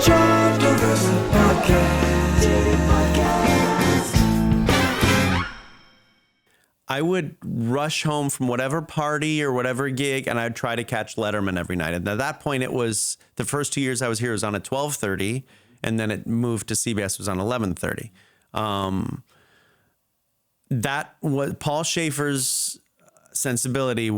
John Daversa Podcast. I would rush home from whatever party or whatever gig, and I'd try to catch Letterman every night. And at that point, it was the first 2 years I was here was on at 12:30, and then it moved to CBS was on 11:30. That was Paul Schaefer's sensibility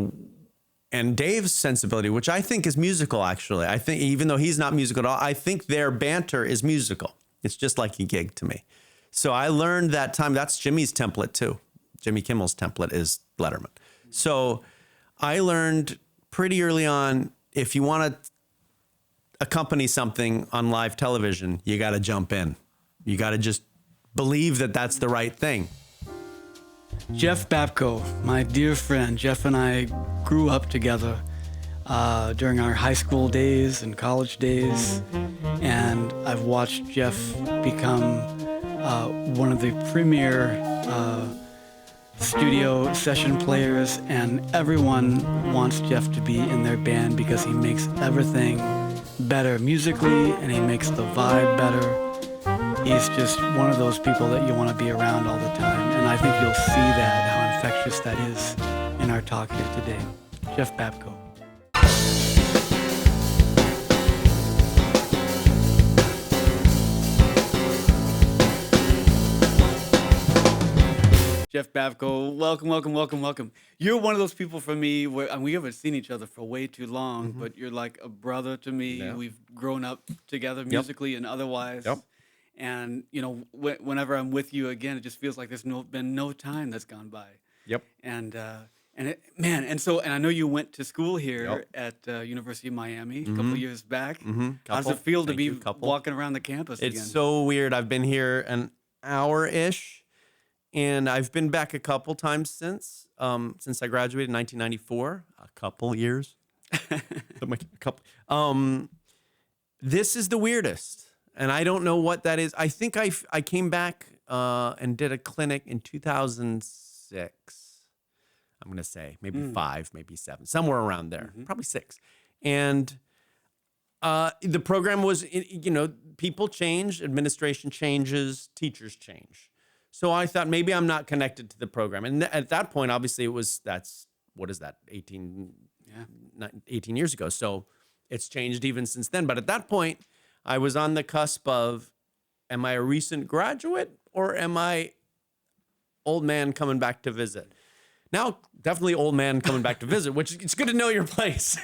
and Dave's sensibility, which I think is musical, actually. I think even though he's not musical at all, I think their banter is musical. It's just like a gig to me. So I learned that time. That's Jimmy's template, too. Jimmy Kimmel's template is Letterman. So I learned pretty early on, if you want to accompany something on live television, you got to jump in. You got to just believe that that's the right thing. Jeff Babko, my dear friend. Jeff and I grew up together during our high school days and college days. And I've watched Jeff become one of the premier studio session players, and everyone wants Jeff to be in their band because he makes everything better musically and he makes the vibe better. He's just one of those people that you want to be around all the time, and I think you'll see that, how infectious that is in our talk here today. Jeff Babko. Jeff Babko, welcome. You're one of those people for me where we haven't seen each other for way too long, but you're like a brother to me. Yeah. We've grown up together musically and otherwise. Yep. And, you know, whenever I'm with you again, it just feels like there's been no time that's gone by. Yep. And I know you went to school here at University of Miami a couple of years back. How's it feel to be walking around the campus again? It's so weird. I've been here an hour-ish. And I've been back a couple times since I graduated in 1994. A couple years. This is the weirdest. And I don't know what that is. I think I came back and did a clinic in 2006. I'm going to say maybe 5, maybe 7, somewhere around there. Probably 6. And the program was, people change, administration changes, teachers change. So I thought maybe I'm not connected to the program. And at that point, obviously, that's 18 years ago. So it's changed even since then. But at that point, I was on the cusp of, am I a recent graduate or am I old man coming back to visit? Now, definitely old man coming back to visit, which it's good to know your place.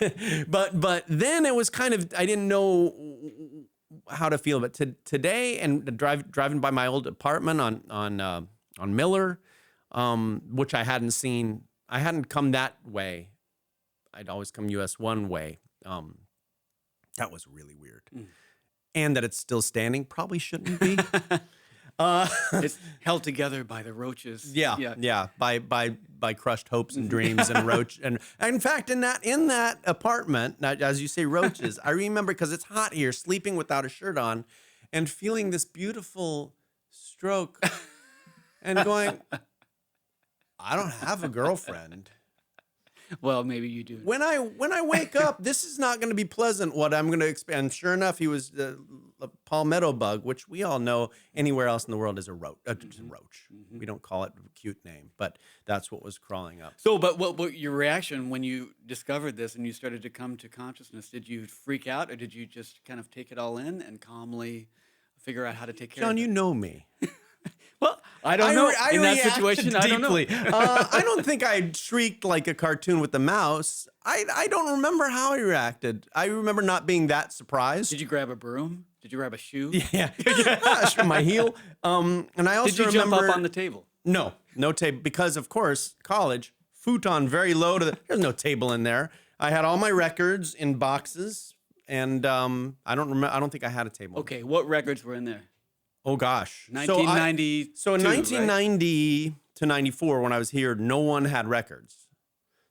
but then it was kind of, I didn't know how to feel. But today, and driving by my old apartment on Miller, which I hadn't seen. I hadn't come that way. I'd always come US 1 way. That was really weird. And that it's still standing probably shouldn't be. It's held together by the roaches. Yeah. By crushed hopes and dreams and roach. And in fact, in that apartment, now, as you say, roaches, I remember, because it's hot here, sleeping without a shirt on and feeling this beautiful stroke and going, I don't have a girlfriend. Well, maybe you do. When I wake up, this is not going to be pleasant. What I'm going to expand. Sure enough, he was a palmetto bug, which we all know anywhere else in the world is a roach. We don't call it a cute name, but that's what was crawling up. So, but what your reaction when you discovered this and you started to come to consciousness? Did you freak out, or did you just kind of take it all in and calmly figure out how to take care of it? John, you know me. Well, I don't know. In that situation, deeply. I don't know. I don't think I shrieked like a cartoon with the mouse. I don't remember how I reacted. I remember not being that surprised. Did you grab a broom? Did you grab a shoe? Yeah. My heel. And I also Did you jump up on the table? No table, because of course, college, futon very low there's no table in there. I had all my records in boxes, and I don't think I had a table. Okay, what records were in there? Oh gosh. 1990. So in 1990 to 94, when I was here, no one had records.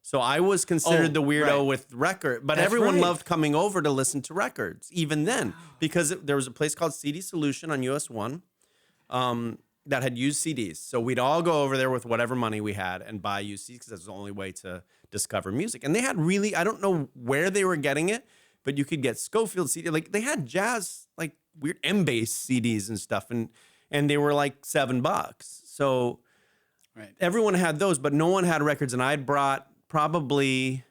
So I was considered the weirdo with record, but everyone loved coming over to listen to records, even then, because there was a place called CD Solution on US 1 that had used CDs. So we'd all go over there with whatever money we had and buy used CDs, because that's the only way to discover music. And they had really, I don't know where they were getting it, but you could get Schofield CD. Like they had jazz, like weird M-bass CDs and stuff, and they were like $7. So Right. everyone had those, but no one had records. And I'd brought probably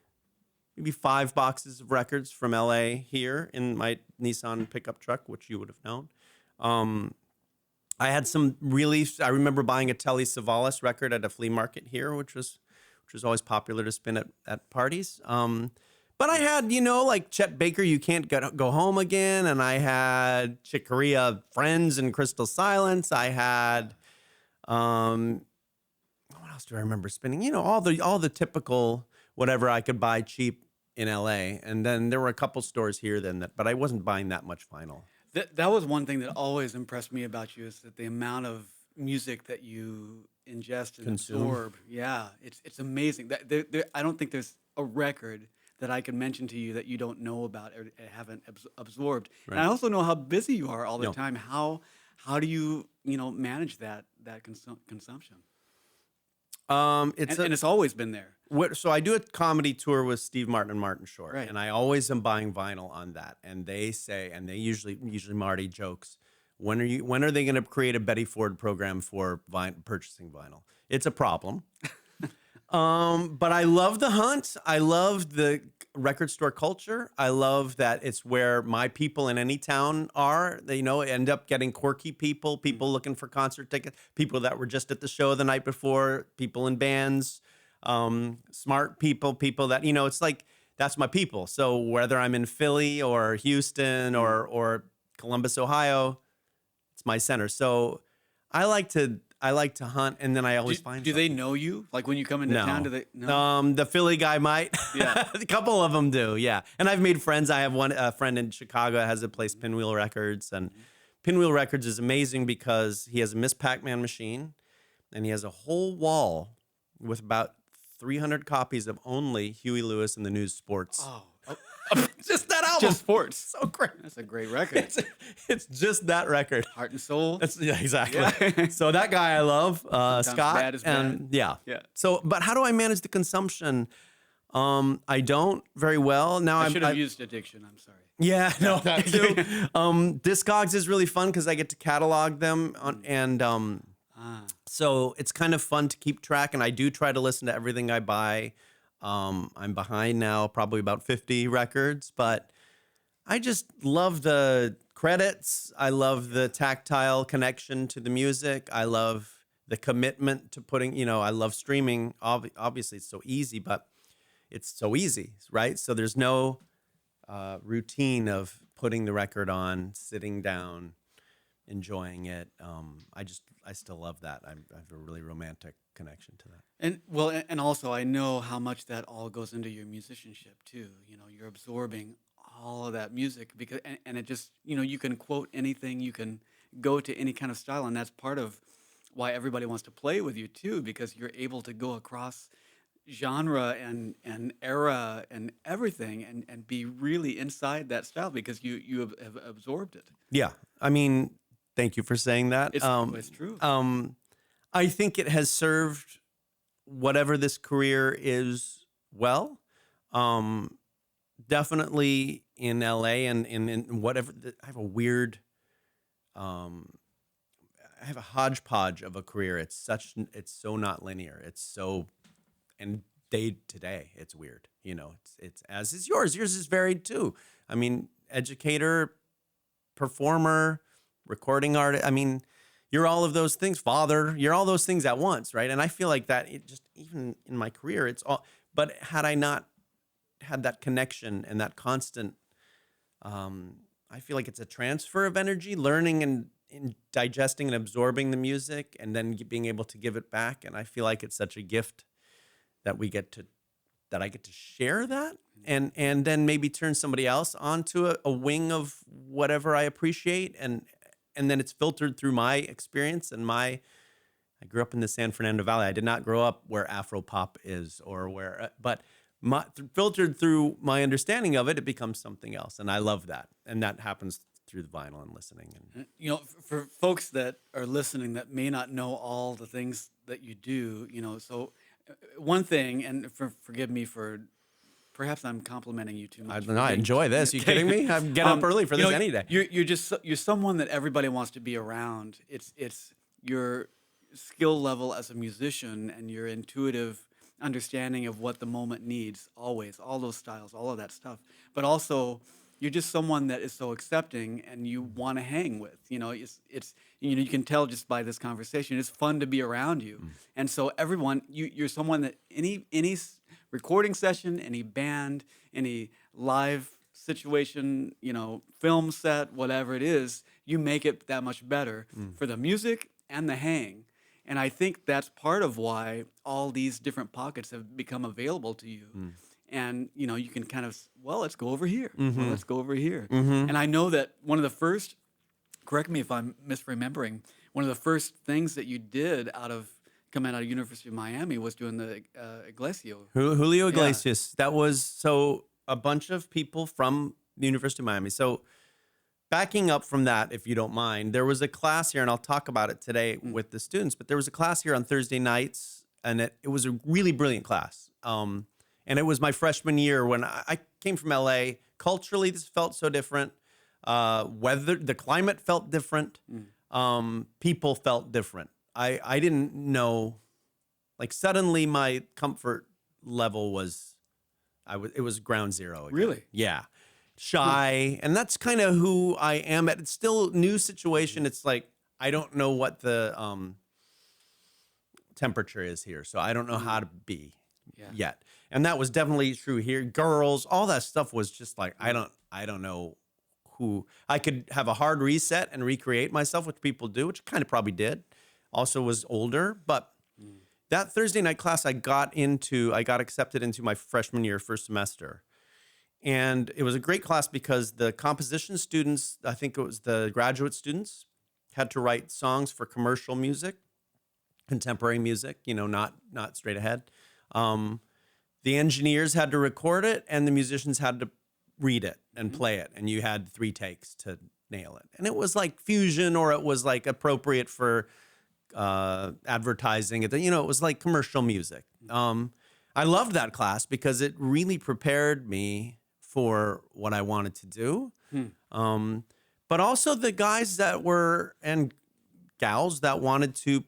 maybe 5 boxes of records from LA here in my Nissan pickup truck, which you would have known. I had some really, I remember buying a Telly Savalas record at a flea market here, which was always popular to spin at parties. But I had, like Chet Baker, You Can't Go Home Again. And I had Chick Corea, Friends and Crystal Silence. I had, what else do I remember spinning? All the typical whatever I could buy cheap in LA. And then there were a couple stores here but I wasn't buying that much vinyl. That was one thing that always impressed me about you is that the amount of music that you ingest and absorb. Yeah, it's amazing. I don't think there's a record that I can mention to you that you don't know about or haven't absorbed. Right. And I also know how busy you are all the time. How do you manage that consumption? It's always been there. So I do a comedy tour with Steve Martin and Martin Short, right. And I always am buying vinyl on that. And they usually Marty jokes, when are they going to create a Betty Ford program for purchasing vinyl? It's a problem. But I love the hunt. I love the record store culture. I love that it's where my people in any town are. They end up getting quirky people looking for concert tickets, people that were just at the show the night before, people in bands, smart people that, it's like, that's my people. So whether I'm in Philly or Houston or Columbus, Ohio, it's my center. So I like to hunt, and then I always find. Do they know you? Like when you come into town, do they? No. The Philly guy might. Yeah, a couple of them do. Yeah, and I've made friends. I have a friend in Chicago that has a place, Pinwheel Records, and Pinwheel Records is amazing because he has a Miss Pac-Man machine, and he has a whole wall with about 300 copies of only Huey Lewis and the News Sports. Oh. Just that album. Just sports. So great. That's a great record. It's just that record. Heart and Soul. Exactly. Yeah. So that guy I love, Scott. Bad is and bad. Yeah. So, but how do I manage the consumption? I don't very well. Now I should have used Addiction. I'm sorry. Yeah, no, that too. Discogs is really fun because I get to catalog them so it's kind of fun to keep track, and I do try to listen to everything I buy. I'm behind now, probably about 50 records, but I just love the credits. I love the tactile connection to the music. I love the commitment to putting, I love streaming. Obviously, it's so easy, but it's so easy, right? So there's no routine of putting the record on, sitting down, enjoying it. I still love that. I have a really romantic connection to that. And also I know how much that all goes into your musicianship too. You're absorbing all of that music because and it just, you can quote anything, you can go to any kind of style, and that's part of why everybody wants to play with you too, because you're able to go across genre and era and everything and be really inside that style because you have absorbed it. Yeah. I mean, thank you for saying that. It's true. I think it has served whatever this career is well. Definitely in LA and in whatever. I have a weird, I have a hodgepodge of a career. It's so not linear. It's so, and day to day, it's weird. It's as is yours. Yours is varied too. I mean, educator, performer, recording artist. I mean, you're all of those things, father, you're all those things at once, right? And I feel like that, even in my career, it's all, but had I not had that connection and that constant, I feel like it's a transfer of energy, learning and digesting and absorbing the music and then being able to give it back. And I feel like it's such a gift that that I get to share that and then maybe turn somebody else onto a wing of whatever I appreciate. And then it's filtered through my experience and I grew up in the San Fernando Valley. I did not grow up where Afro pop is but filtered through my understanding of it, it becomes something else. And I love that. And that happens through the vinyl and listening. And for folks that are listening that may not know all the things that you do, so one thing, and forgive me for Perhaps I'm complimenting you too much. I enjoy this. You kidding me? I get up early for this any day. You're someone that everybody wants to be around. It's your skill level as a musician and your intuitive understanding of what the moment needs. Always, all those styles, all of that stuff. But also, you're just someone that is so accepting and you want to hang with. It's you can tell just by this conversation. It's fun to be around you, and so everyone, you're someone that any recording session, any band, any live situation, film set, whatever it is, you make it that much better for the music and the hang. And I think that's part of why all these different pockets have become available to you. And, you can kind of, let's go over here. Well, let's go over here. And I know that one of the first, correct me if I'm misremembering, one of the first things that you did coming out of University of Miami was doing the Iglesias. Julio Iglesias. Yeah. That was a bunch of people from the University of Miami. So backing up from that, if you don't mind, there was a class here, and I'll talk about it today with the students, but there was a class here on Thursday nights, and it was a really brilliant class. And it was my freshman year when I came from LA. Culturally, this felt so different. The climate felt different. People felt different. I didn't know, like suddenly my comfort level it was ground zero again. Really? Yeah. Shy. And that's kind of who I am. It's still a new situation. It's like, I don't know what the temperature is here. So I don't know how to be yet. And that was definitely true here. Girls, all that stuff was just like, I don't know who. I could have a hard reset and recreate myself, which people do, which kind of probably did. Also was older, but that Thursday night class I got accepted into my freshman year, first semester. And it was a great class because the composition students, I think it was the graduate students, had to write songs for commercial music, contemporary music, not straight ahead. The engineers had to record it and the musicians had to read it and play it. And you had 3 takes to nail it. And it was like fusion, or it was like appropriate for advertising. It was like commercial music. I loved that class because it really prepared me for what I wanted to do. But also the guys and gals that wanted to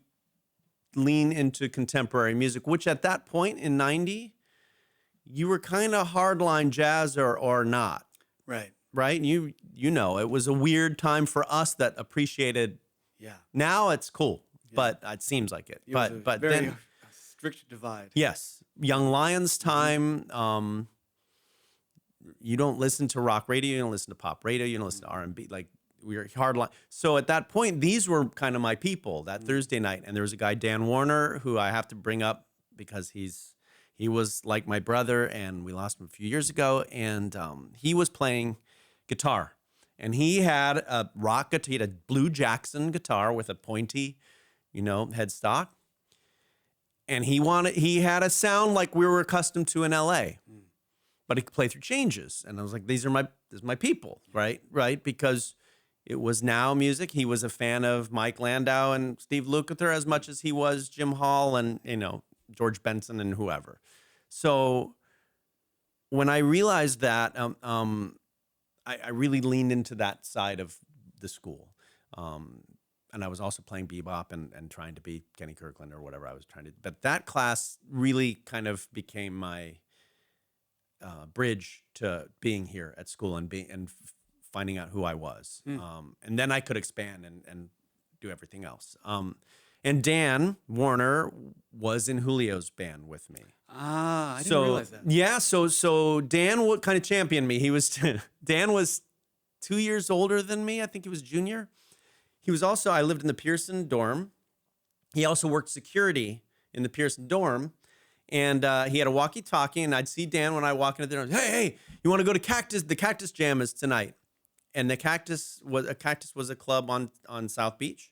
lean into contemporary music, which at that point in 90, you were kind of hardline jazz or not. Right. Right? You it was a weird time for us that appreciated. Yeah. Now it's cool. But it seems like it. But very strict divide. Yes. Young Lions time. You don't listen to rock radio. You don't listen to pop radio. You don't listen to R&B. Like, we were hardline. So at that point, these were kind of my people that Thursday night. And there was a guy, Dan Warner, who I have to bring up because he was like my brother, and we lost him a few years ago. And he was playing guitar. And he had a rock guitar. He had a Blue Jackson guitar with a pointy headstock. And he had a sound like we were accustomed to in LA, but he could play through changes. And I was like, this is my people, right? Right. Because it was now music. He was a fan of Mike Landau and Steve Lukather as much as he was Jim Hall and, George Benson and whoever. So when I realized that, I really leaned into that side of the school. And I was also playing bebop and trying to be Kenny Kirkland or whatever I was trying to. But that class really kind of became my bridge to being here at school and finding out who I was. And then I could expand and do everything else. And Dan Warner was in Julio's band with me. I didn't realize that. Yeah, so Dan would kind of champion me. Dan was 2 years older than me. I think he was junior. He was also, I lived in the Pearson dorm. He also worked security in the Pearson dorm. And he had a walkie-talkie, and I'd see Dan when I walk into the dorm. Hey, you want to go to Cactus? The Cactus Jam is tonight. And the Cactus was a club on South Beach.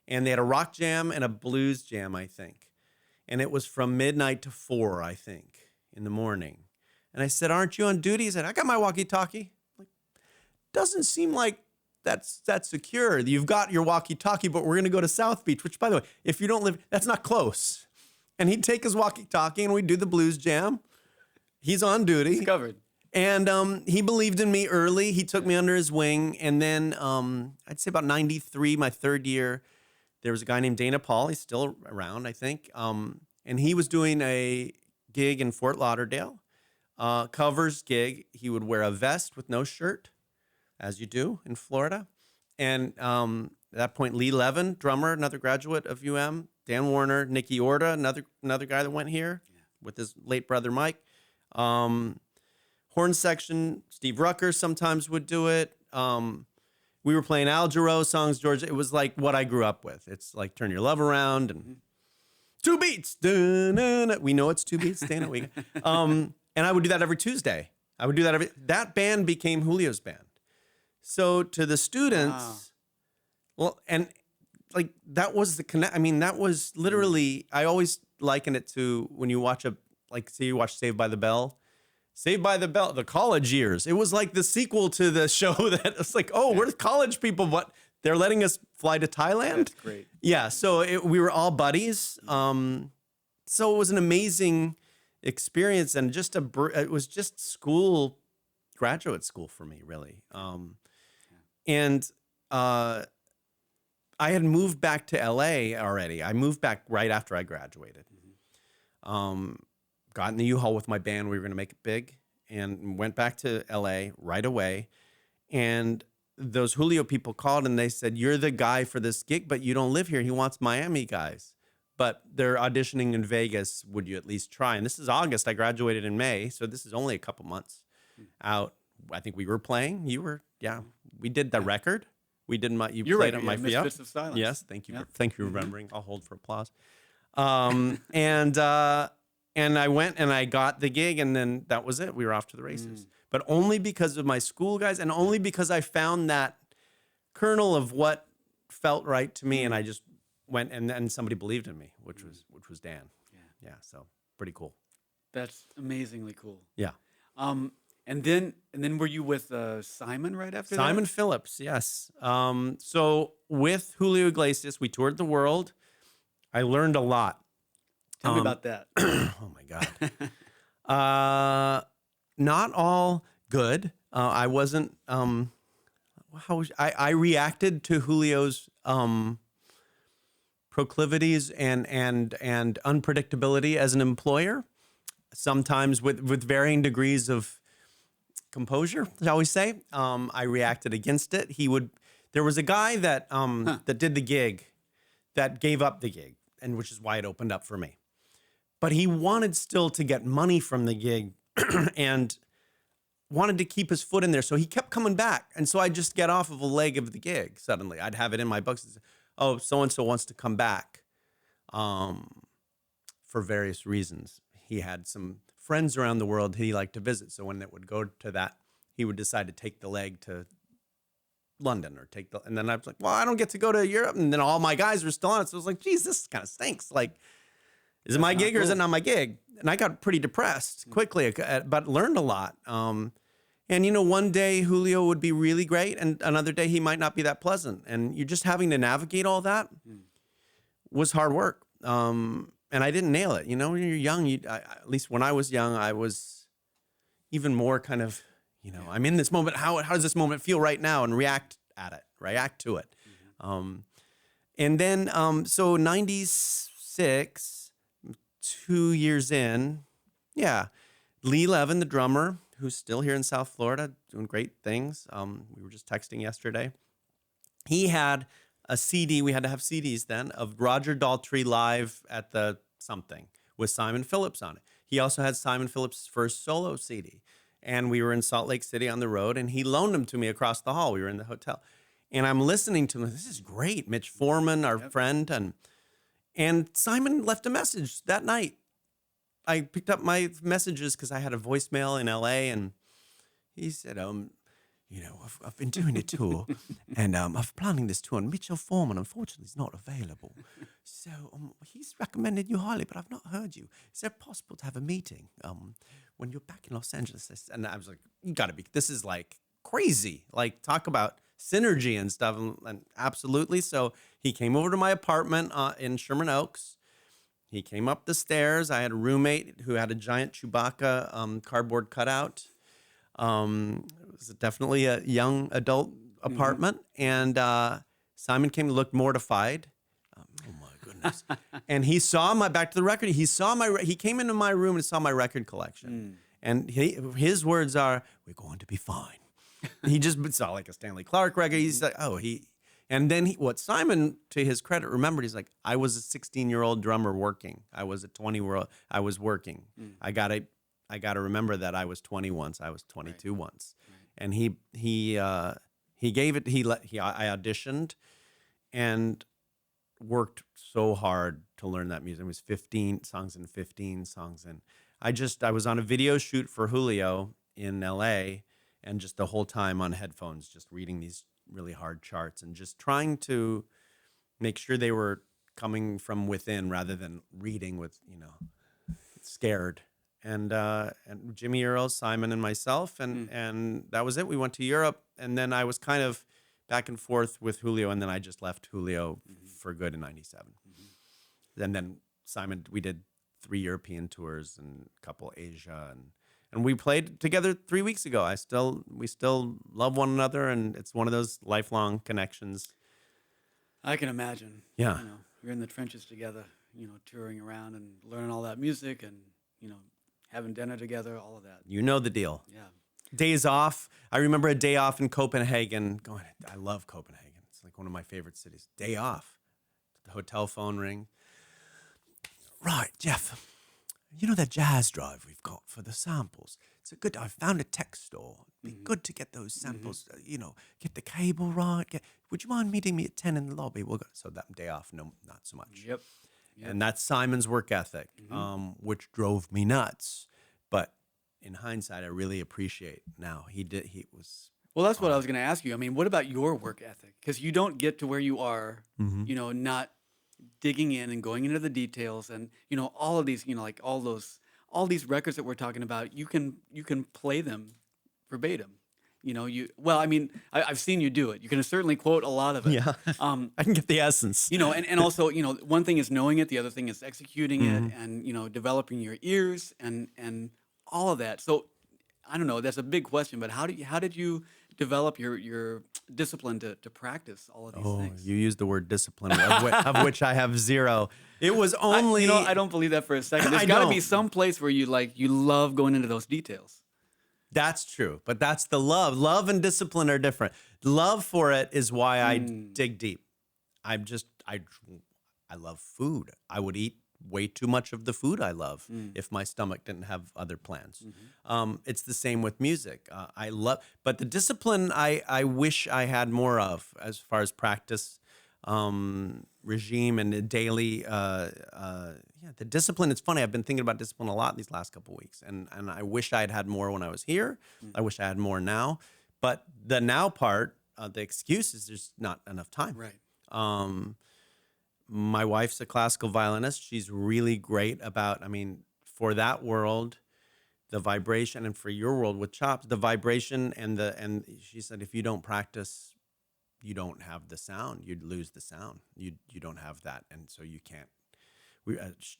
And they had a rock jam and a blues jam, I think. And it was from midnight to 4, I think, in the morning. And I said, aren't you on duty? He said, I got my walkie-talkie. Like, doesn't seem like that's secure. You've got your walkie-talkie, but we're going to go to South Beach, which, by the way, if you don't live, that's not close. And he'd take his walkie-talkie, and we'd do the blues jam. He's on duty. It's covered. And he believed in me early. He took me under his wing. And then I'd say about 93, my third year, there was a guy named Dana Paul. He's still around, I think. And he was doing a gig in Fort Lauderdale, covers gig. He would wear a vest with no shirt, as you do in Florida. And at that point, Lee Levin, drummer, another graduate of Dan Warner, Nicky Orta, another guy that went here with his late brother Mike. Horn section, Steve Rucker sometimes would do it. We were playing Al Jarreau songs, George. It was like what I grew up with. It's like Turn Your Love Around and 2 beats. Dun-dun-dun. We know it's 2 beats, Dana. And I would do that every Tuesday. That band became Julio's band. So to the students, well, and like that was the connect. I mean, that was literally, I always liken it to when you watch say you watch Saved by the Bell. Saved by the Bell, the college years. It was like the sequel to the show that it's like, oh, we're college people, but they're letting us fly to Thailand. That's great. Yeah, so we were all buddies. So it was an amazing experience, and it was just graduate school for me, really. And I had moved back to LA already. I moved back right after I graduated. Got in the U-Haul with my band. We were going to make it big, and went back to LA right away. And those Julio people called and they said, "You're the guy for this gig, but you don't live here. He wants Miami guys, but they're auditioning in Vegas. Would you at least try?" And this is August. I graduated in May, so this is only a couple months out. I think we were playing. You were, We did the record. We did you played at my Misfits of Silence. Yes, thank you. Thank you for remembering. I'll hold for applause. And I went and I got the gig, and then that was it. We were off to the races. But only because of my school guys, and only because I found that kernel of what felt right to me, and I just went, and then somebody believed in me, which was Dan. Yeah. So pretty cool. That's amazingly cool. Yeah. And then were you with Simon right after that? Simon Phillips, yes. So with Julio Iglesias, we toured the world. I learned a lot. Tell me about that. Oh my God. Not all good. I wasn't. I reacted to Julio's proclivities and unpredictability as an employer, sometimes with varying degrees of composure, shall we say. I reacted against it. There was a guy that that did the gig, that gave up the gig, and which is why it opened up for me. But he wanted still to get money from the gig and wanted to keep his foot in there. So he kept coming back. And so I'd just get off of a leg of the gig suddenly. I'd have it in my books. Oh, so-and-so wants to come back for various reasons. He had some friends around the world he liked to visit. So when it would go to that, he would decide to take the leg to London and then I was like, well, I don't get to go to Europe. And then all my guys were still on it. So I was like, geez, this kind of stinks. Like, is it my gig or is it not my gig? And I got pretty depressed quickly, but learned a lot. And, one day Julio would be really great, and another day he might not be that pleasant. And you're just having to navigate all that was hard work. And I didn't nail it. When you're young, at least when I was young, I was even more kind of, I'm in this moment. How does this moment feel right now? And react to it. And then, so 96... 2 years in, Lee Levin, the drummer, who's still here in South Florida, doing great things. We were just texting yesterday. He had a CD, we had to have CDs then, of Roger Daltrey live at the something with Simon Phillips on it. He also had Simon Phillips' first solo CD. And we were in Salt Lake City on the road, and he loaned them to me across the hall. We were in the hotel. And I'm listening to him. This is great. Mitch Foreman, our friend, and Simon left a message that night. I picked up my messages because I had a voicemail in LA, and he said, I've been doing a tour, and I'm planning this tour, and Mitchell Foreman, unfortunately, is not available. So he's recommended you highly, but I've not heard you. Is it possible to have a meeting when you're back in Los Angeles? And I was like, you gotta be, this is like crazy. Like, talk about synergy and stuff, and absolutely. So he came over to my apartment in Sherman Oaks. He came up the stairs. I had a roommate who had a giant Chewbacca cardboard cutout. It was definitely a young adult apartment. And Simon came to look mortified. Oh my goodness. And he saw back to the record. He came into my room and saw my record collection. And his words are, "We're going to be fine." He just saw like a Stanley Clarke record. He's like, and then what Simon, to his credit, remembered, he's like, I was a 16-year-old drummer working. I was a 20-year-old, I was working. I gotta remember that I was 20 once. I was 22 once. And he gave it, I auditioned and worked so hard to learn that music. It was 15 songs. And I was on a video shoot for Julio in LA, and just the whole time on headphones, just reading these really hard charts and just trying to make sure they were coming from within rather than reading with, scared. And Jimmy Earl, Simon, and myself, and that was it. We went to Europe, and then I was kind of back and forth with Julio, and then I just left Julio for good in '97. And then Simon, we did 3 European tours and a couple Asia, and we played together 3 weeks ago. We still love one another, and it's one of those lifelong connections. I can imagine. Yeah. You're in the trenches together, touring around and learning all that music and, having dinner together, all of that. You know the deal. Yeah. Days off. I remember a day off in Copenhagen. Going, I love Copenhagen. It's like one of my favorite cities. Day off. The hotel phone ring. Right, Jeff. You know that jazz drive we've got for the samples? I found a tech store. It'd be good to get those samples, get the cable right. Would you mind meeting me at 10 in the lobby? So that day off, no, not so much. Yep. And that's Simon's work ethic, which drove me nuts. But in hindsight, I really appreciate now. Well, that's what I was going to ask you. I mean, what about your work ethic? Because you don't get to where you are, not digging in and going into the details and, all of these, like all these records that we're talking about, you can play them verbatim. I've seen you do it. You can certainly quote a lot of it. Yeah, I can get the essence. And also, one thing is knowing it, the other thing is executing it, and developing your ears and all of that. So, I don't know. That's a big question, but how did you develop your discipline to practice all of these things? You used the word discipline, of which I have zero. It was only. I don't believe that for a second. There's got to be some place where you love going into those details. That's true, but that's the love. Love and discipline are different. Love for it is why I dig deep. I love food. I would eat way too much of the food I love if my stomach didn't have other plans. It's the same with music. But the discipline I wish I had more of as far as practice, regime, and the daily, the discipline. It's funny. I've been thinking about discipline a lot these last couple of weeks, and I wish I had more when I was here. I wish I had more now, but the now part, the excuse is there's not enough time. Right. My wife's a classical violinist. She's really great about, for that world, the vibration, and for your world with chops, the vibration and she said, if you don't practice, you don't have the sound. You'd lose the sound. You don't have that, and so you can't.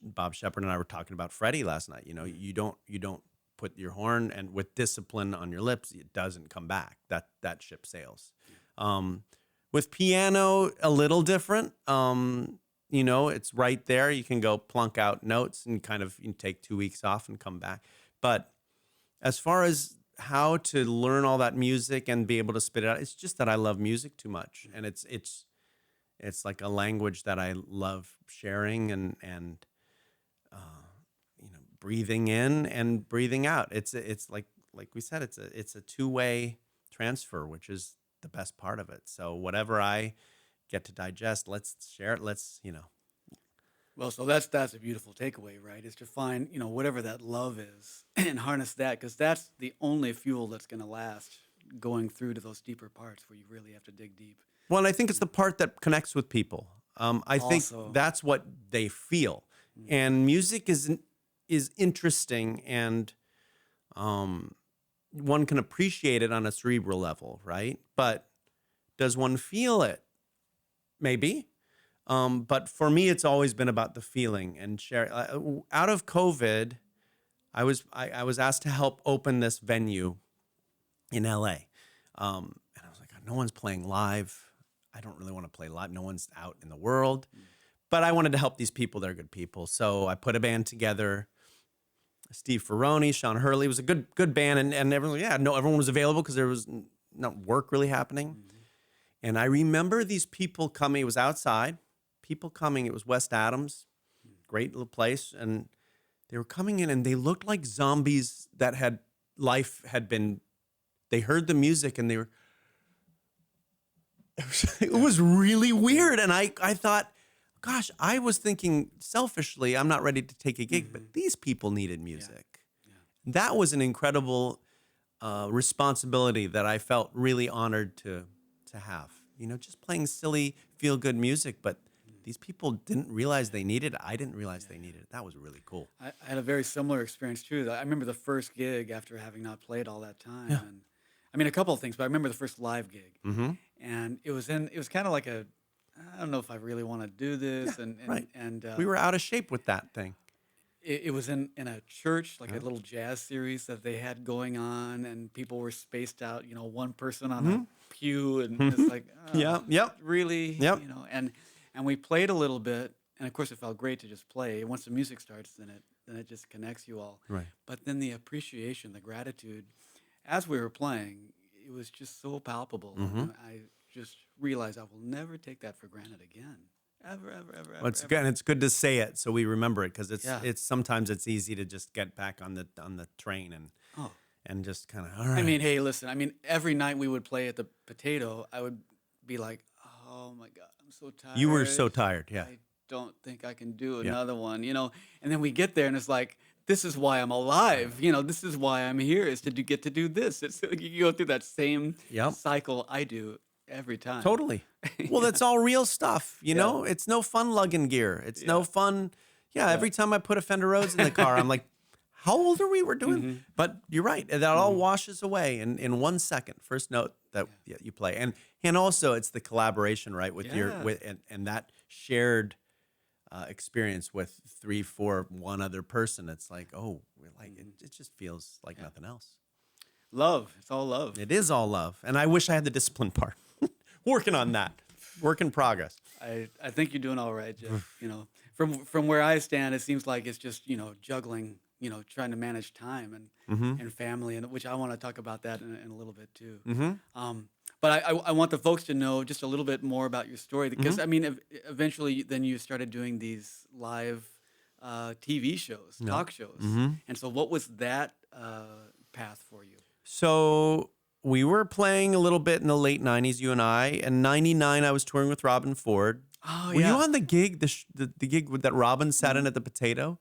Bob Shepard and I were talking about Freddie last night. You don't put your horn and with discipline on your lips, it doesn't come back. That ship sails. With piano, a little different. It's right there. You can go plunk out notes and you take 2 weeks off and come back. But as far as how to learn all that music and be able to spit it out, it's just that I love music too much, and it's like a language that I love sharing and breathing in and breathing out. It's like we said, it's a two-way transfer, which is the best part of it. So whatever I get to digest, let's share it. Well, so that's a beautiful takeaway, right? Is to find, whatever that love is and harness that, because that's the only fuel that's going to last going through to those deeper parts where you really have to dig deep. Well, and I think it's the part that connects with people. I think that's what they feel. And music is interesting, and one can appreciate it on a cerebral level, right? But does one feel it? Maybe. But for me, it's always been about the feeling. And out of COVID, I was asked to help open this venue in LA. And I was like, no one's playing live. I don't really want to play live. No one's out in the world. But I wanted to help these people. They're good people. So I put a band together. Steve Ferroni, Sean Hurley. It was a good band. And everyone, everyone was available because there was not work really happening. Mm-hmm. And I remember these people coming. It was outside. People coming. It was West Adams. Great little place. And they were coming in and they looked like zombies that they heard the music and it was really weird. And I thought, gosh, I was thinking selfishly, I'm not ready to take a gig, but these people needed music. Yeah. Yeah. That was an incredible responsibility that I felt really honored to have. Just playing silly, feel-good music, but these people didn't realize they needed it. I didn't realize they needed it. That was really cool. I had a very similar experience, too. I remember the first gig after having not played all that time. Yeah. And I mean, a couple of things, but I remember the first live gig. Mm-hmm. And it was kind of like I don't know if I really want to do this. Yeah, right. And we were out of shape with that thing. It was in a church, like a little jazz series that they had going on, and people were spaced out, one person on a pew, and it's like, really? Yep. And we played a little bit, and of course it felt great to just play. Once the music starts, then it just connects you all. Right. But then the appreciation, the gratitude, as we were playing, it was just so palpable. Mm-hmm. I just realized I will never take that for granted again. Ever. Well, it's good to say it so we remember it, because it's sometimes it's easy to just get back on the train and just kind of, all right. I mean, hey, listen, every night we would play at the Potato, I would be like, oh my God, I'm so tired. You were so tired, yeah. I don't think I can do another one, and then we get there and it's like, this is why I'm alive. This is why I'm here, is to get to do this. It's you go through that same cycle I do every time. Totally. Well, that's all real stuff, know? It's no fun lugging gear. It's no fun. Yeah, every time I put a Fender Rhodes in the car, I'm like, how old are we? We're doing. Mm-hmm. But you're right. That all washes away in 1 second. First note that you play. And also it's the collaboration, right? With and that shared experience with 3, 4, one other person. It's like, it just feels like nothing else. Love. It's all love. It is all love. And I wish I had the discipline part. Working on that. Work in progress. I think you're doing all right, Jeff. From where I stand, it seems like it's just, juggling, trying to manage time and family, and which I want to talk about that in a little bit too. Mm-hmm. But I want the folks to know just a little bit more about your story, because eventually then you started doing these live TV shows, talk shows. Mm-hmm. And so what was that path for you? So we were playing a little bit in the late 90s, you and I. In 99, I was touring with Robben Ford. Oh, were you on the gig, the gig that Robben sat in at the Potato?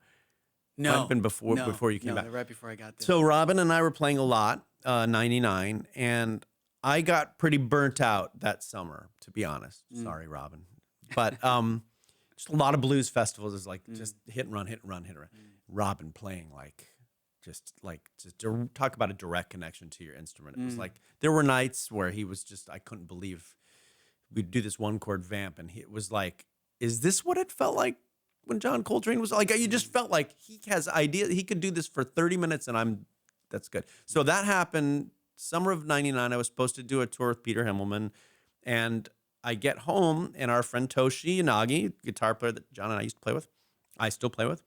No. Might have been before you came back. Right before I got there. So Robben and I were playing a lot, 99, and I got pretty burnt out that summer, to be honest. Sorry, Robben. But just a lot of blues festivals is like just hit and run. Robben playing just to talk about a direct connection to your instrument. It was like, there were nights where he was just, I couldn't believe we'd do this 1-chord vamp, and it was like, is this what it felt like when John Coltrane was like? You just felt like he has ideas. He could do this for 30 minutes, and that's good. So that happened summer of 99. I was supposed to do a tour with Peter Himmelman, and I get home, and our friend Toshi Yanagi, guitar player that John and I used to play with, I still play with,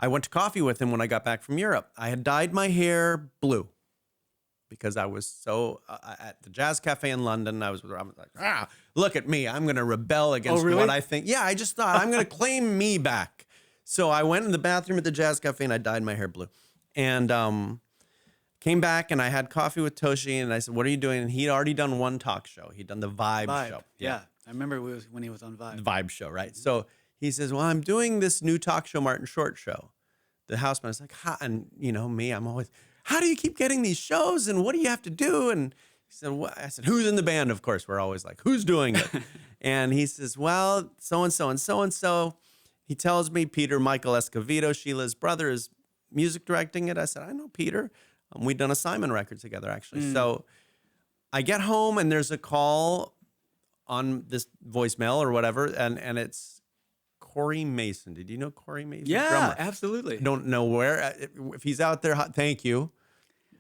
I went to coffee with him when I got back from Europe. I had dyed my hair blue because I was so at the Jazz Cafe in London. I was like, look at me. I'm going to rebel against what I think. Yeah, I just thought I'm going to claim me back. So I went in the bathroom at the Jazz Cafe and I dyed my hair blue. And came back and I had coffee with Toshi and I said, what are you doing? And he'd already done one talk show. He'd done the Vibe show. Yeah. I remember when he was on Vibe. The Vibe show, right? So he says, well, I'm doing this new talk show, Martin Short show. The houseman is like, and me, I'm always, how do you keep getting these shows? And what do you have to do? And he said, what? I said, who's in the band? Of course, we're always like, who's doing it? And he says, well, so-and-so and so-and-so. He tells me Peter Michael Escovedo, Sheila's brother, is music directing it. I said, I know Peter. We'd done a Simon record together, actually. So I get home and there's a call on this voicemail or whatever, and it's Corey Mason. Did you know Corey Mason? Yeah, Drummer. absolutely. I don't know where. If he's out there, thank you.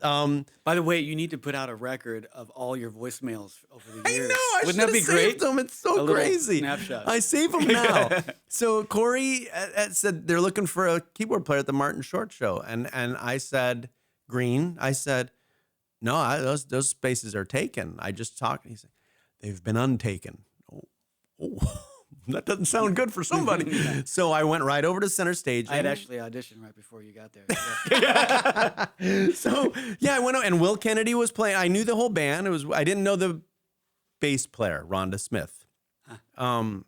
By the way, you need to put out a record of all your voicemails over the years. I know. I Wouldn't that be great? Them. It's so crazy. Snapshot. I save them now. So Corey said they're looking for a keyboard player at the Martin Short show, and I said, Green. I said, no, those spaces are taken. I just talked. He said, they've been untaken. Oh. That doesn't sound good for somebody. So I went right over to center stage. I had actually auditioned right before you got there. So yeah, I went out, and Will Kennedy was playing. I knew the whole band. I didn't know the bass player, Rhonda Smith. Oh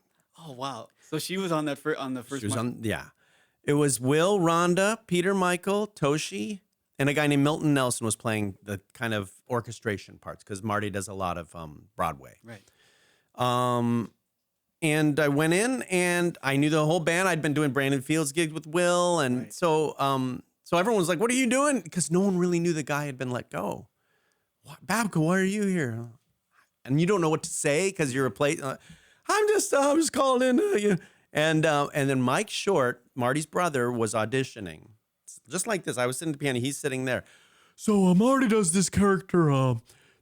wow! So she was on that on the first. She was on. Yeah, it was Will, Rhonda, Peter, Michael, Toshi, and a guy named Milton Nelson was playing the kind of orchestration parts because Marty does a lot of Broadway. Right. And I went in, and I knew the whole band. I'd been doing Brandon Fields gigs with Will, and Right. so everyone was like, "What are you doing?" Because no one really knew the guy had been let go. Babko, why are you here? And you don't know what to say because you're a plate. I'm just calling in. And then Mike Short, Marty's brother, was auditioning, just like this. I was sitting at the piano. He's sitting there. So Marty does this character,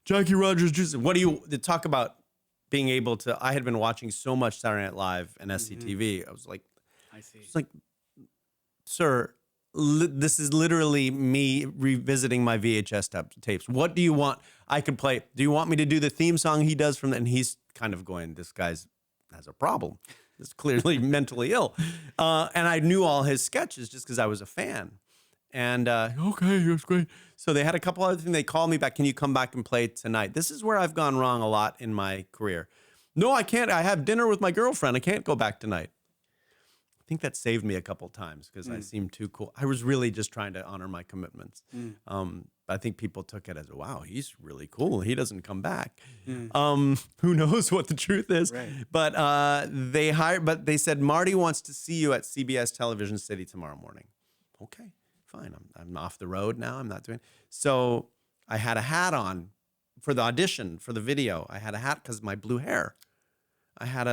Jackie Rogers. What do you talk about? Being able to, I had been watching so much Saturday Night Live and SCTV. I was like, I see. It's like, sir, this is literally me revisiting my VHS tapes. What do you want? I could play. Do you want me to do the theme song he does from that? And he's kind of going, this guy's has a problem. He's clearly mentally ill. And I knew all his sketches just because I was a fan. And okay, it was great. So they had a couple other things. They called me back. Can you come back and play tonight? This is where I've gone wrong a lot in my career. No, I can't. I have dinner with my girlfriend. I can't go back tonight. I think that saved me a couple times because I seemed too cool. I was really just trying to honor my commitments. I think people took it as, wow, he's really cool. He doesn't come back. Who knows what the truth is? Right. But they said, Marty wants to see you at CBS Television City tomorrow morning. Okay. Fine, I'm off the road now. I'm not doing. So I had a hat on for the audition for the video. I had a hat because of my blue hair. I had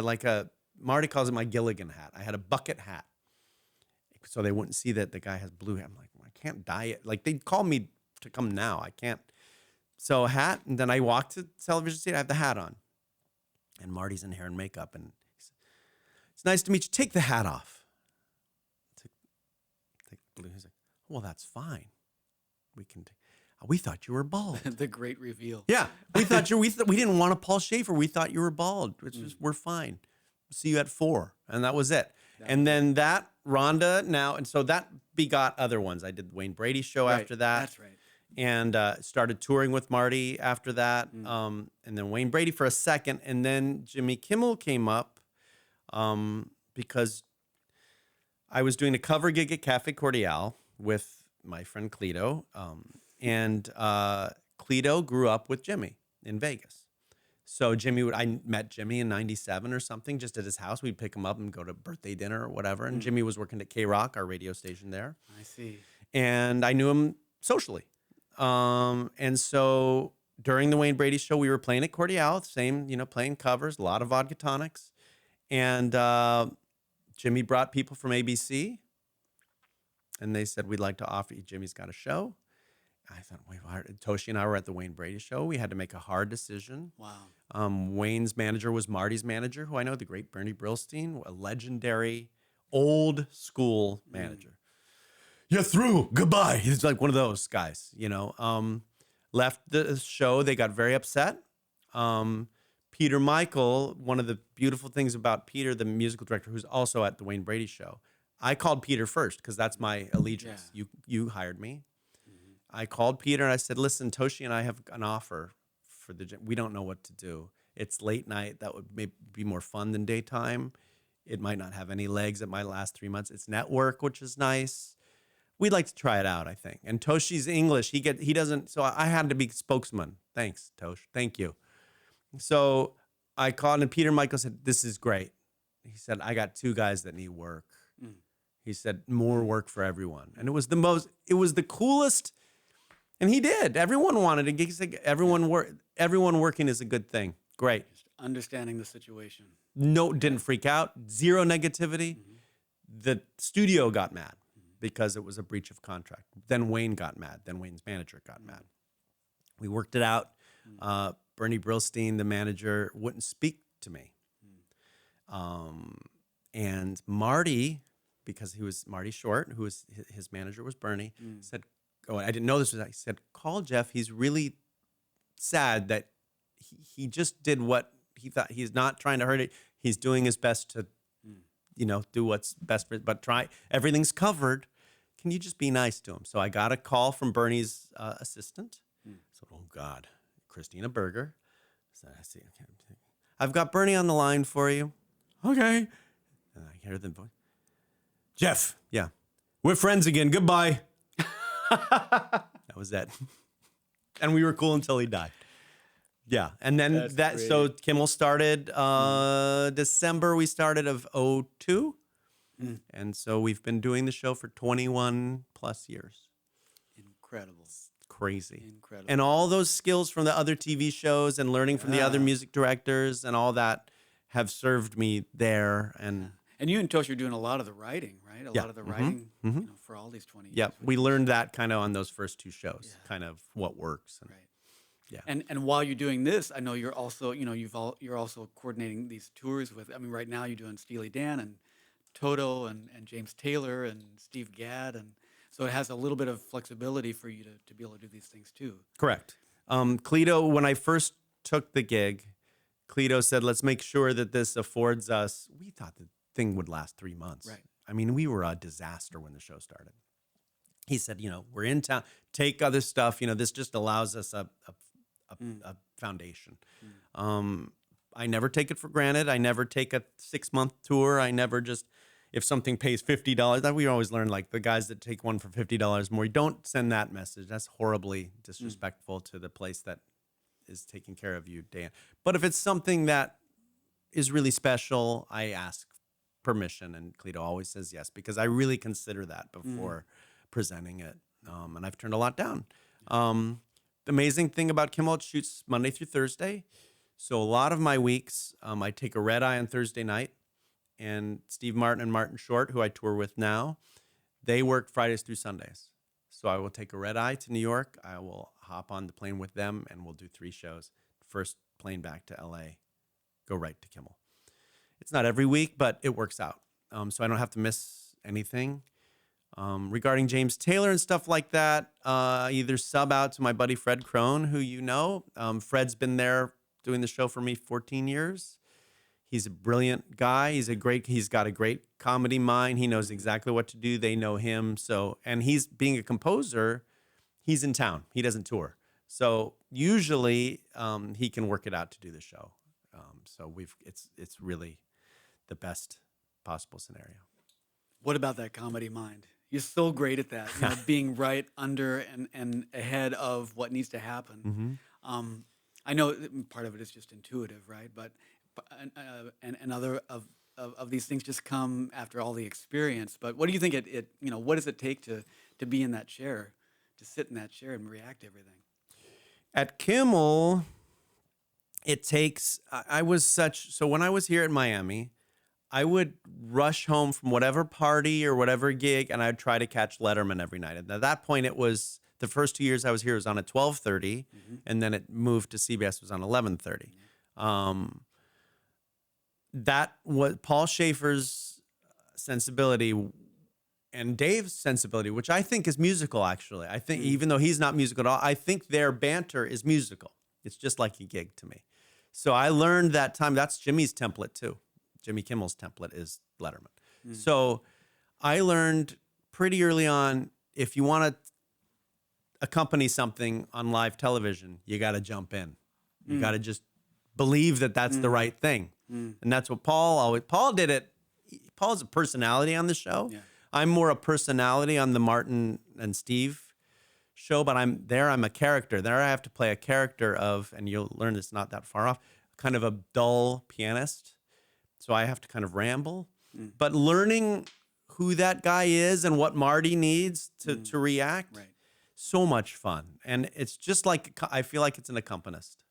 Marty calls it my Gilligan hat. I had a bucket hat, so they wouldn't see that the guy has blue hair. I'm like, well, I can't dye it. Like they called me to come now. I can't. So a hat, and then I walked to television seat. I have the hat on, and Marty's in hair and makeup, and he said, it's nice to meet you. Take the hat off. Take blue. He's like, well, that's fine. We thought you were bald. The great reveal. Yeah, we thought we didn't want a Paul Schaefer. We thought you were bald. We're fine. See you at 4, and that was it. And then that Rhonda and so that begot other ones. I did the Wayne Brady Show after that. That's right. And started touring with Marty after that. And then Wayne Brady for a second, and then Jimmy Kimmel came up because I was doing a cover gig at Cafe Cordial with my friend Cleto. And Cleto grew up with Jimmy in Vegas. So I met Jimmy in 97 or something, just at his house. We'd pick him up and go to birthday dinner or whatever. And Jimmy was working at K-Rock, our radio station there. I see. And I knew him socially. And so during the Wayne Brady Show, we were playing at Cordial, same, playing covers, a lot of vodka tonics. And Jimmy brought people from ABC. And they said, we'd like to offer you, Jimmy's got a show. I thought, wait, Toshi and I were at the Wayne Brady Show. We had to make a hard decision. Wow. Wayne's manager was Marty's manager, who I know, the great Bernie Brillstein, a legendary old school manager. You're through. Goodbye. He's like one of those guys, Left the show. They got very upset. Peter Michael, one of the beautiful things about Peter, the musical director, who's also at the Wayne Brady Show, I called Peter first because that's my allegiance. Yeah. You hired me. I called Peter and I said, listen, Toshi and I have an offer for the gym. We don't know what to do. It's late night. That would maybe be more fun than daytime. It might not have any legs. It might last 3 months. It's network, which is nice. We'd like to try it out, I think. And Toshi's English. He doesn't. So I had to be spokesman. Thanks, Tosh. Thank you. So I called and Peter Michael said, this is great. He said, I got 2 guys that need work. He said, more work for everyone. And it was the coolest. And he did. Everyone wanted a gig. He said, everyone working is a good thing. Great. understanding the situation. No, didn't freak out. Zero negativity. The studio got mad because it was a breach of contract. Then Wayne got mad. Then Wayne's manager got mad. We worked it out. Bernie Brillstein, the manager, wouldn't speak to me. And Marty, because he was Marty Short, who was his manager was Bernie, said, "Oh, I didn't know this was." He said, "Call Jeff. He's really sad that he just did what he thought. He's not trying to hurt it. He's doing his best to, do what's best for it. But everything's covered. Can you just be nice to him?" So I got a call from Bernie's assistant. So, oh God, Christina Berger. So I see. Okay, I've got Bernie on the line for you. Okay. And I hear the voice. Jeff, yeah, we're friends again. Goodbye. That was it. And we were cool until he died. Yeah. And then so Kimmel started December, we started of 2002. And so we've been doing the show for 21 plus years. Incredible. Crazy. Incredible. And all those skills from the other TV shows and learning from the other music directors and all that have served me there. And you and Toshi are doing a lot of the writing, right? A lot of the writing for all these 20 years. Yeah, we learned that kind of on those first two shows, kind of what works. And, right. Yeah. And while you're doing this, I know you're also, you're also coordinating these tours with, right now you're doing Steely Dan and Toto and James Tayler and Steve Gadd. And so it has a little bit of flexibility for you to be able to do these things too. Correct. Cleto, when I first took the gig, Cleto said, let's make sure that this affords us, we thought the thing would last 3 months. Right. I mean, we were a disaster when the show started. He said, we're in town, take other stuff, this just allows us a foundation. I never take it for granted. I never take a 6-month tour. I never just, if something pays $50, that we always learn, like the guys that take one for $50 more, you don't send that message. That's horribly disrespectful to the place that is taking care of you, Dan. But if it's something that is really special, I ask permission, and Cleto always says yes, because I really consider that before presenting it. And I've turned a lot down. The amazing thing about Kimmel, it shoots Monday through Thursday. So a lot of my weeks, I take a red eye on Thursday night, and Steve Martin and Martin Short, who I tour with now, they work Fridays through Sundays. So I will take a red eye to New York. I will hop on the plane with them, and we'll do 3 shows. First plane back to LA, go right to Kimmel. It's not every week, but it works out. So I don't have to miss anything. Regarding James Tayler and stuff like that, either sub out to my buddy Fred Crone, who you know. Fred's been there doing the show for me 14 years. He's a brilliant guy. He's got a great comedy mind. He knows exactly what to do. They know him. So, and he's being a composer, he's in town. He doesn't tour. So usually he can work it out to do the show. So it's really the best possible scenario. What about that comedy mind? You're so great at that, being right under and ahead of what needs to happen. I know part of it is just intuitive, right? But and other of these things just come after all the experience. But what do you think what does it take to be in that chair, to sit in that chair and react to everything? At Kimmel, it takes, so when I was here at Miami, I would rush home from whatever party or whatever gig, and I'd try to catch Letterman every night. And at that point, it was, the first 2 years I was here, it was on at 12:30, and then it moved to CBS, it was on 11:30. That was Paul Schaefer's sensibility and Dave's sensibility, which I think is musical, actually. I think, even though he's not musical at all, I think their banter is musical. It's just like a gig to me. So I learned that time, that's Jimmy's template too. Jimmy Kimmel's template is Letterman. So I learned pretty early on, if you want to accompany something on live television, you got to jump in. You got to just believe that that's the right thing. And that's what Paul did it. Paul's a personality on the show. Yeah. I'm more a personality on the Martin and Steve show, but I'm a character. There I have to play a character of, and you'll learn this not that far off, kind of a dull pianist. So I have to kind of ramble. But learning who that guy is and what Marty needs to react, so much fun. And it's just like, I feel like it's an accompanist.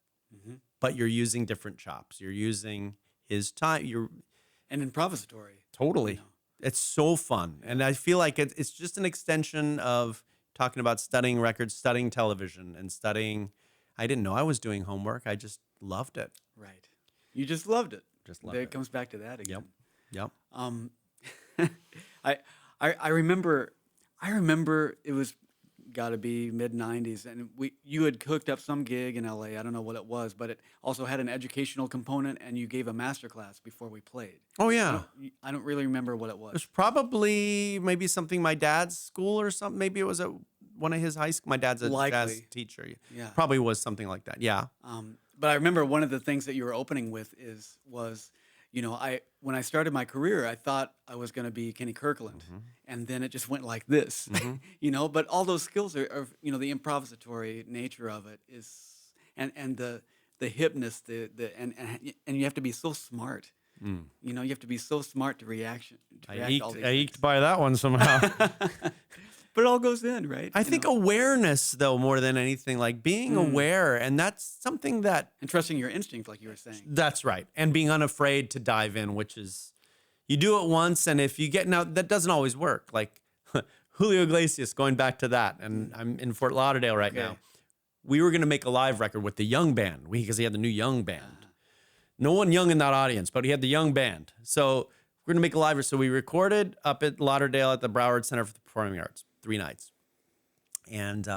but you're using different chops. You're using his time. You're And improvisatory. totally. You know. It's so fun, and I feel like it's just an extension of talking about studying records, studying television, and studying. I didn't know I was doing homework. I just loved it. Right. You just loved it. Just loved There it. it comes back to that again. Yep. Um, I remember it was got to be mid '90s, and you had cooked up some gig in LA. I don't know what it was, but it also had an educational component, and you gave a master class before we played. Oh yeah. I don't really remember what it It was was. probably maybe something my dad's school or something. Maybe it was at one of his high school. My dad's a jazz Likely. teacher. Yeah. Probably was something like that. Yeah. But I remember one of the things that you were opening with was, when I started my career, I thought I was going to be Kenny Kirkland, and then it just went like this, But all those skills are the improvisatory nature of it is, and the hipness, and you have to be so smart. You have to be so smart to react to all these I things. eked by that one somehow. But it all goes in, right? I think awareness, though, more than anything, like being aware, and that's something that. And trusting your instinct, like you were saying. That's right, and being unafraid to dive in, which is, you do it once, and if you get now, that doesn't always work. Like Julio Iglesias, going back to that, and I'm in Fort Lauderdale right now. We were going to make a live record with the young band because he had the new young band. No one young in that audience, but he had the young band. So we're going to make a live record. So we recorded up at Lauderdale at the Broward Center for the Performing Arts, 3 nights. And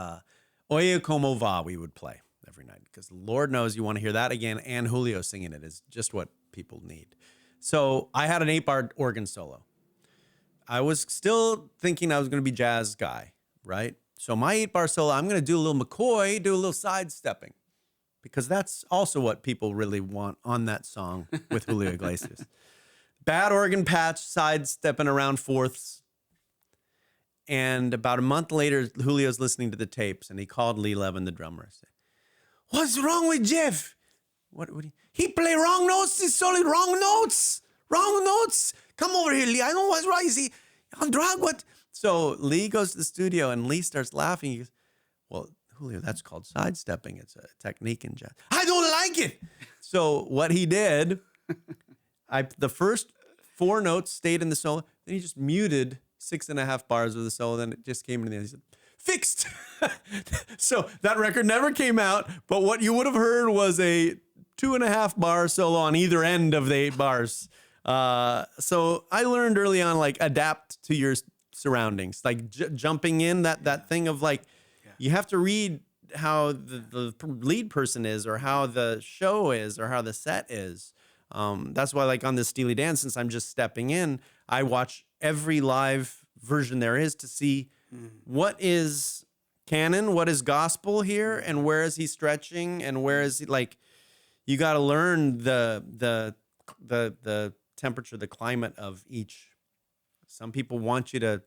Oye Como Va we would play every night because Lord knows you want to hear that again, and Julio singing it is just what people need. So I had an 8-bar organ solo. I was still thinking I was going to be jazz guy, right? So my 8-bar solo, I'm going to do a little McCoy, do a little sidestepping, because that's also what people really want on that song with Julio Iglesias. Bad organ patch, sidestepping around fourths. And about a month later, Julio's listening to the tapes, and he called Lee Levin, the drummer, and said, "What's wrong with Jeff? What he play wrong notes? He's solid wrong notes. Wrong notes. Come over here, Lee. I know what's right. Is he on drug? What?" So Lee goes to the studio, and Lee starts laughing. He goes, "Well, Julio, that's called sidestepping. It's a technique in jazz." "I don't like it." So what he did, the first 4 notes stayed in the solo. Then he just muted 6.5 bars of the solo. Then it just came in the end. He said, "Fixed." So that record never came out. But what you would have heard was a 2.5 bar solo on either end of the 8 bars. So I learned early on, like, adapt to your surroundings, like jumping in that thing of like, you have to read how the lead person is, or how the show is, or how the set is. That's why, like, on this Steely Dan, since I'm just stepping in, I watch every live version there is to see what is canon, what is gospel here, and where is he stretching, and where is he, like, you got to learn the temperature, the climate of each. Some people want you to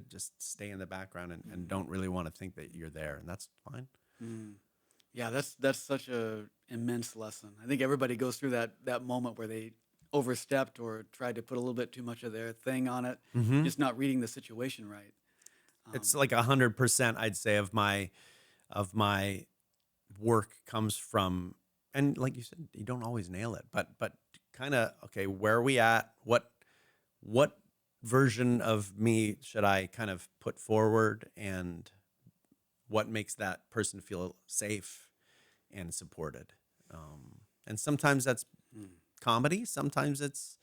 just stay in the background and don't really want to think that you're there, and that's fine. Yeah, that's such a immense lesson. I think everybody goes through that moment where they overstepped or tried to put a little bit too much of their thing on it, just not reading the situation right. It's like 100%, I'd say, of my work comes from, and like you said, you don't always nail it, but kind of, okay, where are we at? What version of me should I kind of put forward, and what makes that person feel safe and supported? And sometimes that's comedy. Sometimes it's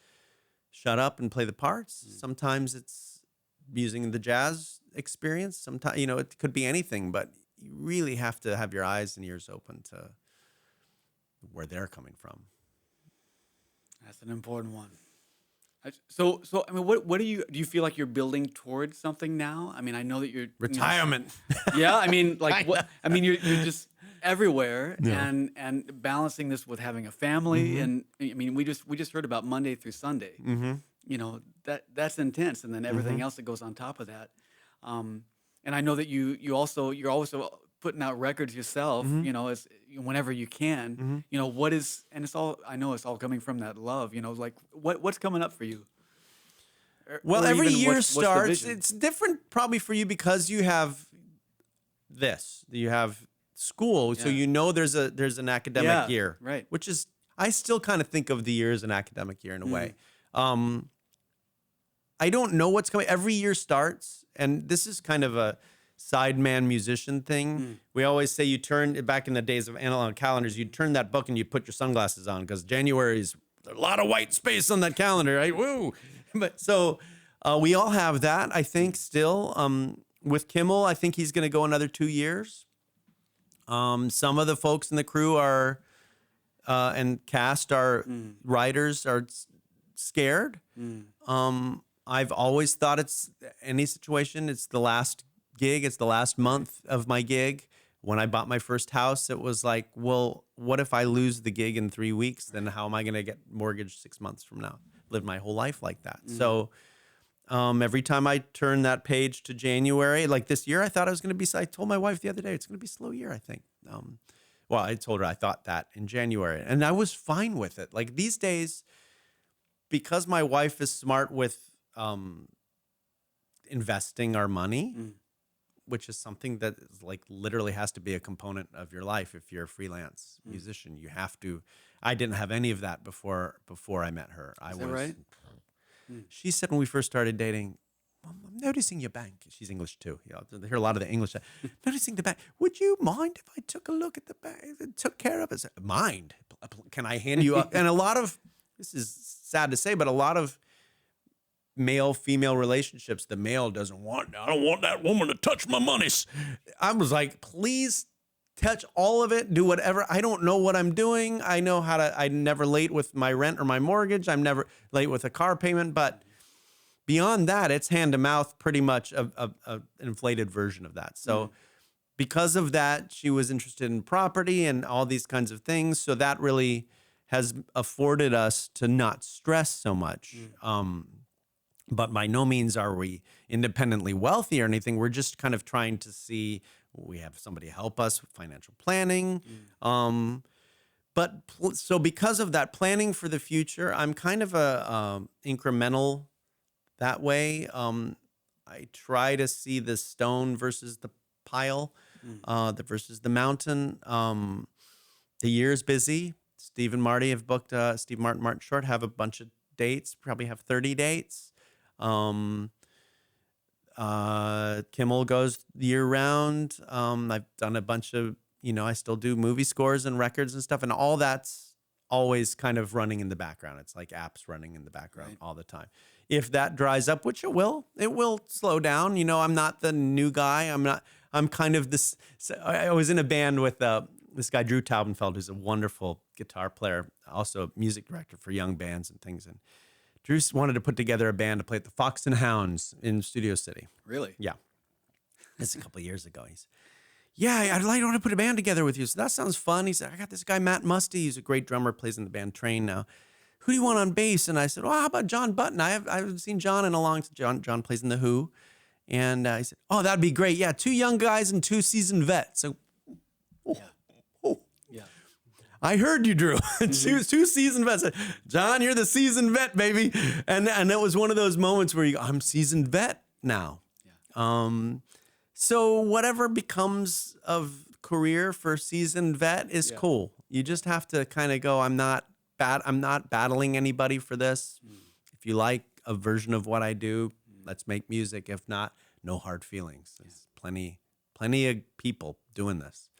shut up and play the parts. Sometimes it's using the jazz experience. Sometimes, it could be anything, but you really have to have your eyes and ears open to where they're coming from. That's an important one. So I mean, what do you feel like you're building towards something now? I mean, I know that you're Retirement. Yeah, I mean, like what? I mean, you're just everywhere, and balancing this with having a family, and I mean, we just heard about Monday through Sunday. That's intense, and then everything else that goes on top of that. And I know that you're also putting out records yourself, as whenever you can, what is, and I know it's all coming from that love, like what's coming up for you? Well, Or every even year what's the starts, vision? it's different probably for you because you have this, you have school, so there's an academic year, right. which is I still kind of think of the year as an academic year in a way. I don't know what's coming. Every year starts, and this is kind of a sideman musician thing. We always say you turn back in the days of analog calendars, you'd turn that book and you'd put your sunglasses on because January's a lot of white space on that calendar, right? Woo! But so we all have that, I think, still. With Kimmel, I think he's going to go another 2 years. Some of the folks in the crew are and cast are writers are scared. I've always thought it's any situation. It's the last gig. It's the last month of my gig. When I bought my first house, it was like, well, what if I lose the gig in 3 weeks? Then how am I going to get mortgaged 6 months from now? Live my whole life like that. So every time I turn that page to January, like this year, I thought I was going to be, I told my wife the other day, it's going to be a slow year, I think. Well, I told her I thought that in January, and I was fine with it. Like these days, because my wife is smart with investing our money, which is something that is like literally has to be a component of your life. If you're a freelance musician, you have to. I didn't have any of that before I met her. Is that right? She said when we first started dating, "I'm noticing your bank." She's English too. You know, I hear a lot of the English. Noticing the bank. Would you mind if I took a look at the bank and took care of it? Mind? Can I hand you up? And a lot of, this is sad to say, but a lot of male-female relationships, the male doesn't want, I don't want that woman to touch my monies. I was like, please touch all of it, do whatever. I don't know what I'm doing. I know how to, I'm never late with my rent or my mortgage. I'm never late with a car payment, but beyond that, it's hand to mouth, pretty much an inflated version of that. So because of that, she was interested in property and all these kinds of things. So that really has afforded us to not stress so much. But by no means are we independently wealthy or anything. We're just kind of trying to see, we have somebody help us with financial planning. So because of that planning for the future, I'm kind of a incremental that way. I try to see the stone versus the pile, versus the mountain. The year's busy. Steve and Marty have booked, Steve, Martin Short have a bunch of dates, probably have 30 dates. Kimmel goes year round. I've done a bunch of, I still do movie scores and records and stuff, and all that's always kind of running in the background. It's like apps running in the background all the time. If that dries up, which it will slow down. I'm not the new guy. I'm kind of this. I was in a band with this guy, Drew Taubenfeld, who's a wonderful guitar player, also a music director for young bands and things. And Drew wanted to put together a band to play at the Fox and Hounds in Studio City. Really? Yeah. This is a couple of years ago. He's, I'd like to put a band together with you. So that sounds fun. He said, I got this guy, Matt Musty. He's a great drummer, plays in the band Train now. Who do you want on bass? And I said, how about John Button? I haven't seen John in a long time. John plays in The Who. And he said, that'd be great. Yeah, 2 young guys and 2 seasoned vets. So, I heard you, Drew. Two seasoned vets. John, you're the seasoned vet, baby. And it was one of those moments where you go, I'm seasoned vet now. Yeah. So whatever becomes of career for seasoned vet is cool. You just have to kind of go, I'm not battling anybody for this. If you like a version of what I do, let's make music. If not, no hard feelings. There's plenty of people doing this.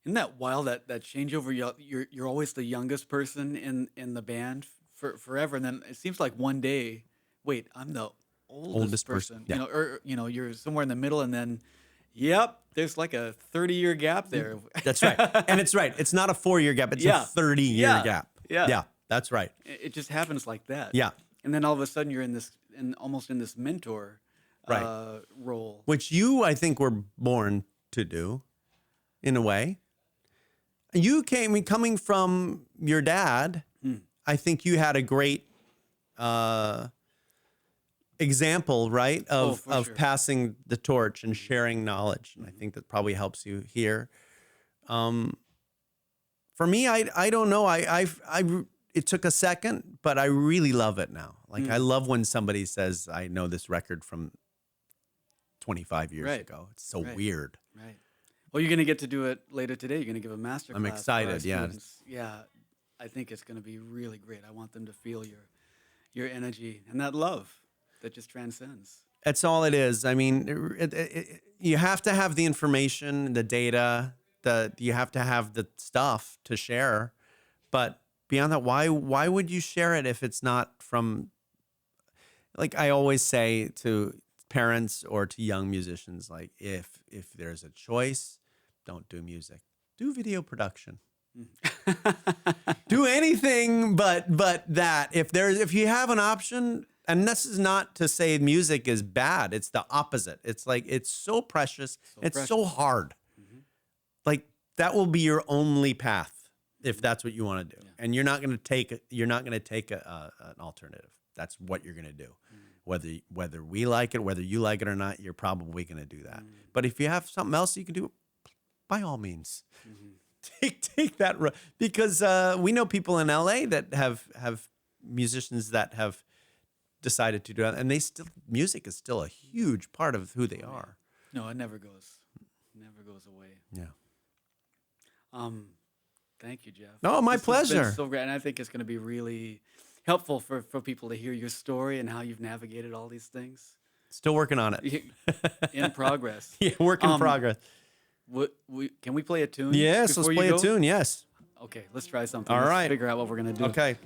Isn't that wild, that changeover? You're always the youngest person in the band forever, and then it seems like one day, wait, I'm the oldest person. Yeah. You're somewhere in the middle, and then, there's like a 30-year gap there. That's right, and it's right. It's not a 4-year gap; it's a 30-year gap. Yeah, that's right. It just happens like that. Yeah, and then all of a sudden you're almost in this mentor role, which you, I think, were born to do, in a way. You coming from your dad, I think you had a great example, right, of sure. Passing the torch and sharing knowledge. And I think that probably helps you here. For me, I don't know. It took a second, but I really love it now. Like I love when somebody says, I know this record from 25 years ago. It's so weird. Right. Well, you're gonna get to do it later today. You're gonna give a master I'm class for excited, our yeah. students. Yeah, I think it's gonna be really great. I want them to feel your energy and that love that just transcends. That's all it is. I mean, you have to have the information, the data, you have to have the stuff to share. But beyond that, why would you share it if it's not from, like I always say to parents or to young musicians, like if there's a choice, don't do music, do video production. Do anything but that. If you have an option, and this is not to say music is bad, it's the opposite. It's like it's so precious, so hard. Like that will be your only path if that's what you want to do, and you're not going to take an alternative. That's what you're going to do. Whether we like it, whether you like it or not, you're probably going to do that. But if you have something else you can do, by all means. Take that because we know people in LA that have musicians that have decided to do that, and music is still a huge part of who they are. No, it never goes away. Yeah. Thank you, Jeff. No, my This has pleasure. been so great, and I think it's going to be really helpful for people to hear your story and how you've navigated all these things. Still working on it. In progress. Yeah, work in progress. Can we play a tune? Yes, let's play a tune. Yes. Okay, let's try something. All Let's right. figure out what we're going to do. Okay.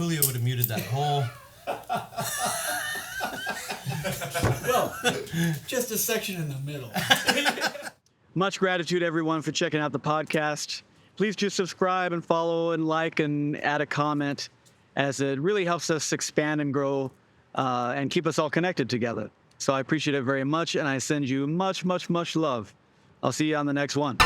Julio would have muted that whole. Well, just a section in the middle. Much gratitude, everyone, for checking out the podcast. Please just subscribe and follow and like and add a comment, as it really helps us expand and grow and keep us all connected together. So I appreciate it very much, and I send you much, much, much love. I'll see you on the next one.